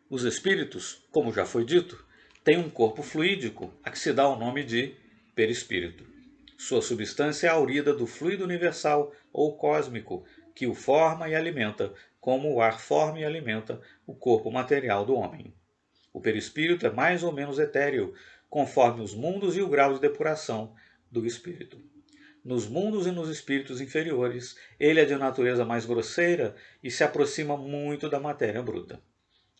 Os espíritos, como já foi dito, têm um corpo fluídico a que se dá o nome de perispírito. Sua substância é aurida do fluido universal ou cósmico, que o forma e alimenta, como o ar forma e alimenta o corpo material do homem. O perispírito é mais ou menos etéreo, conforme os mundos e o grau de depuração do espírito. Nos mundos e nos espíritos inferiores, ele é de natureza mais grosseira e se aproxima muito da matéria bruta.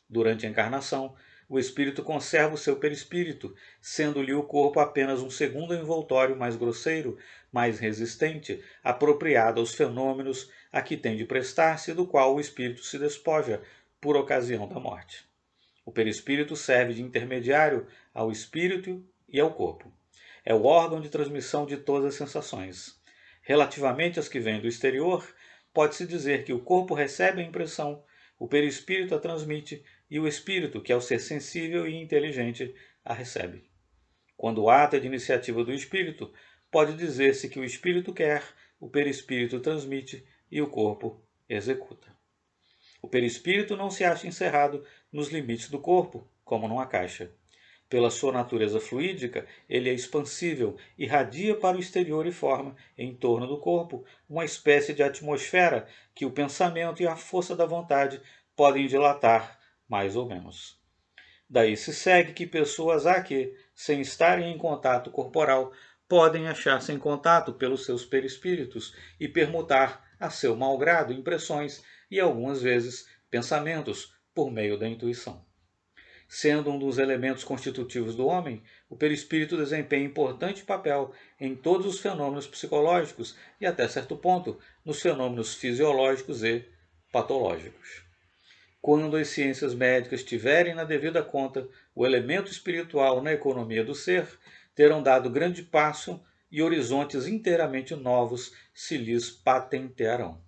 Durante a encarnação, o espírito conserva o seu perispírito, sendo-lhe o corpo apenas um segundo envoltório mais grosseiro, mais resistente, apropriado aos fenômenos a que tem de prestar-se, do qual o espírito se despoja por ocasião da morte. O perispírito serve de intermediário ao espírito e ao corpo. É o órgão de transmissão de todas as sensações. Relativamente às que vêm do exterior, pode-se dizer que o corpo recebe a impressão, o perispírito a transmite e o espírito, que é o ser sensível e inteligente, a recebe. Quando o ato é de iniciativa do espírito, pode dizer-se que o espírito quer, o perispírito transmite e o corpo executa. O perispírito não se acha encerrado nos limites do corpo, como numa caixa. Pela sua natureza fluídica, ele é expansível, irradia para o exterior e forma, em torno do corpo, uma espécie de atmosfera que o pensamento e a força da vontade podem dilatar, mais ou menos. Daí se segue que pessoas há que, sem estarem em contato corporal, podem achar-se em contato pelos seus perispíritos e permutar, a seu malgrado, impressões e, algumas vezes, pensamentos por meio da intuição. Sendo um dos elementos constitutivos do homem, o perispírito desempenha importante papel em todos os fenômenos psicológicos e, até certo ponto, nos fenômenos fisiológicos e patológicos. Quando as ciências médicas tiverem na devida conta o elemento espiritual na economia do ser, terão dado grande passo e horizontes inteiramente novos se lhes patentearão.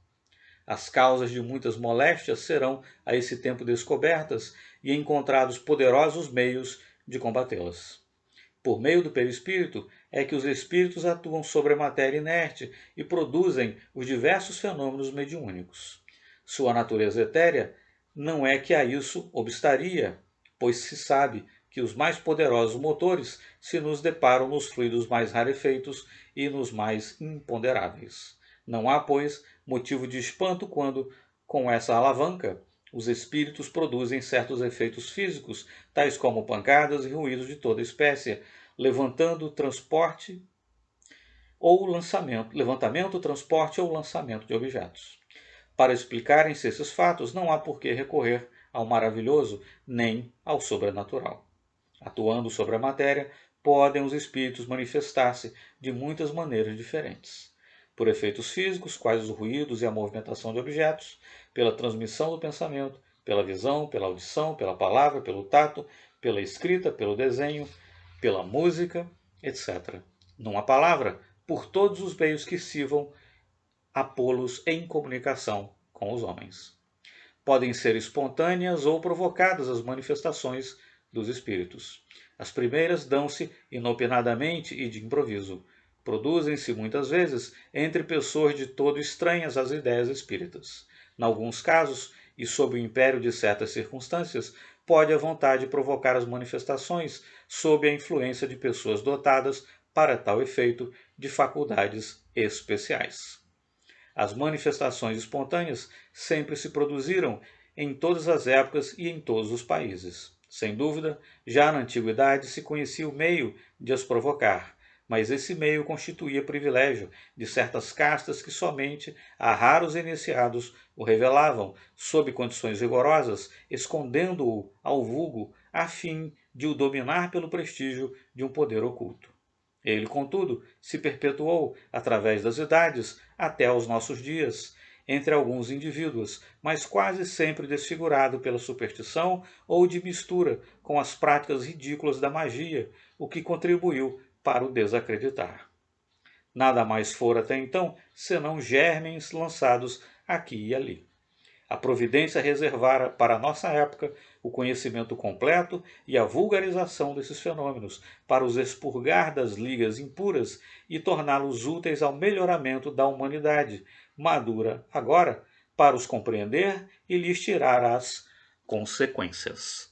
As causas de muitas moléstias serão a esse tempo descobertas e encontrados poderosos meios de combatê-las. Por meio do perispírito é que os espíritos atuam sobre a matéria inerte e produzem os diversos fenômenos mediúnicos. Sua natureza etérea não é que a isso obstaria, pois se sabe que os mais poderosos motores se nos deparam nos fluidos mais rarefeitos e nos mais imponderáveis. Não há, pois, motivo de espanto quando, com essa alavanca, os espíritos produzem certos efeitos físicos, tais como pancadas e ruídos de toda espécie, levantando, transporte ou levantamento, transporte ou lançamento de objetos. Para explicarem-se esses fatos, não há por que recorrer ao maravilhoso nem ao sobrenatural. Atuando sobre a matéria, podem os espíritos manifestar-se de muitas maneiras diferentes. Por efeitos físicos, quais os ruídos e a movimentação de objetos, pela transmissão do pensamento, pela visão, pela audição, pela palavra, pelo tato, pela escrita, pelo desenho, pela música, etc. Numa palavra, por todos os meios que sirvam a pô-los em comunicação com os homens. Podem ser espontâneas ou provocadas as manifestações dos espíritos. As primeiras dão-se inopinadamente e de improviso. Produzem-se muitas vezes entre pessoas de todo estranhas às ideias espíritas. Em alguns casos, e sob o império de certas circunstâncias, pode a vontade provocar as manifestações sob a influência de pessoas dotadas, para tal efeito, de faculdades especiais. As manifestações espontâneas sempre se produziram em todas as épocas e em todos os países. Sem dúvida, já na antiguidade se conhecia o meio de as provocar, mas esse meio constituía privilégio de certas castas que somente a raros iniciados o revelavam, sob condições rigorosas, escondendo-o ao vulgo a fim de o dominar pelo prestígio de um poder oculto. Ele, contudo, se perpetuou, através das idades, até aos nossos dias, entre alguns indivíduos, mas quase sempre desfigurado pela superstição ou de mistura com as práticas ridículas da magia, o que contribuiu para o desacreditar. Nada mais fora até então senão germens lançados aqui e ali. A providência reservara para a nossa época o conhecimento completo e a vulgarização desses fenômenos, para os expurgar das ligas impuras e torná-los úteis ao melhoramento da humanidade, madura agora para os compreender e lhes tirar as consequências.